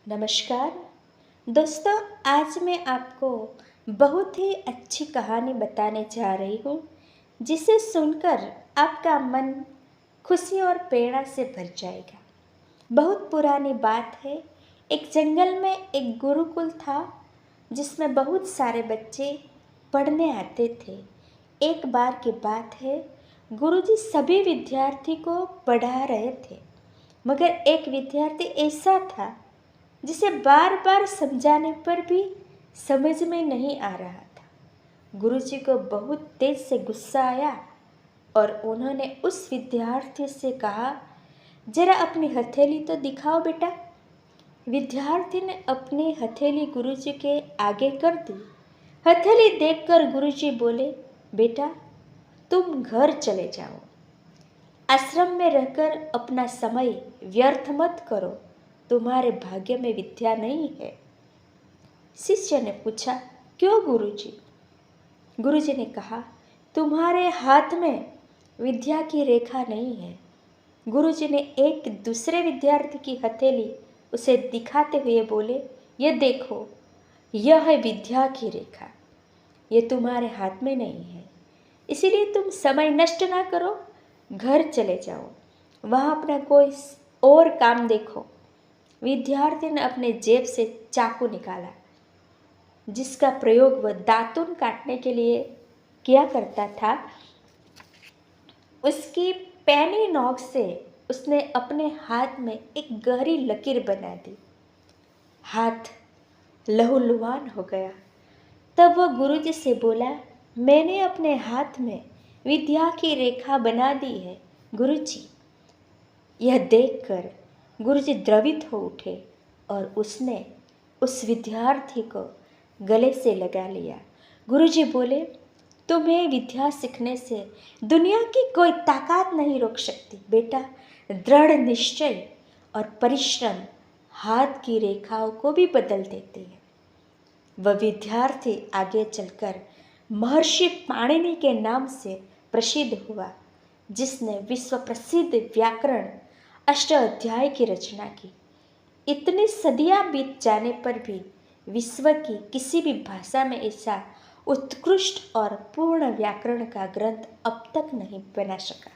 नमस्कार दोस्तों, आज मैं आपको बहुत ही अच्छी कहानी बताने जा रही हूँ जिसे सुनकर आपका मन खुशी और प्रेरणा से भर जाएगा। बहुत पुरानी बात है। एक जंगल में एक गुरुकुल था जिसमें बहुत सारे बच्चे पढ़ने आते थे। एक बार की बात है, गुरुजी सभी विद्यार्थी को पढ़ा रहे थे, मगर एक विद्यार्थी ऐसा था जिसे बार बार समझाने पर भी समझ में नहीं आ रहा था। गुरुजी को बहुत तेज से गुस्सा आया और उन्होंने उस विद्यार्थी से कहा, जरा अपनी हथेली तो दिखाओ बेटा। विद्यार्थी ने अपनी हथेली गुरुजी के आगे कर दी। हथेली देखकर गुरुजी बोले, बेटा तुम घर चले जाओ। आश्रम में रहकर अपना समय व्यर्थ मत करो, तुम्हारे भाग्य में विद्या नहीं है। शिष्य ने पूछा, क्यों गुरुजी? गुरुजी ने कहा, तुम्हारे हाथ में विद्या की रेखा नहीं है। गुरुजी ने एक दूसरे विद्यार्थी की हथेली उसे दिखाते हुए बोले, ये देखो, यह है विद्या की रेखा, ये तुम्हारे हाथ में नहीं है, इसीलिए तुम समय नष्ट ना करो, घर चले जाओ, वहाँ अपना कोई और काम देखो। विद्यार्थी ने अपने जेब से चाकू निकाला, जिसका प्रयोग वह दातुन काटने के लिए किया करता था। उसकी पैनी नोक से उसने अपने हाथ में एक गहरी लकीर बना दी। हाथ लहूलुहान हो गया। तब वह गुरुजी से बोला, मैंने अपने हाथ में विद्या की रेखा बना दी है गुरुजी। यह देखकर गुरुजी द्रवित हो उठे और उसने उस विद्यार्थी को गले से लगा लिया। गुरुजी बोले, तुम्हें विद्या सीखने से दुनिया की कोई ताकत नहीं रोक सकती। बेटा, दृढ़ निश्चय और परिश्रम हाथ की रेखाओं को भी बदल देते हैं। वह विद्यार्थी आगे चलकर महर्षि पाणिनि के नाम से प्रसिद्ध हुआ, जिसने विश्व प्रसिद्ध व्याकरण अष्टाध्यायी की रचना की। इतनी सदियां बीत जाने पर भी विश्व की किसी भी भाषा में ऐसा उत्कृष्ट और पूर्ण व्याकरण का ग्रंथ अब तक नहीं बना सका।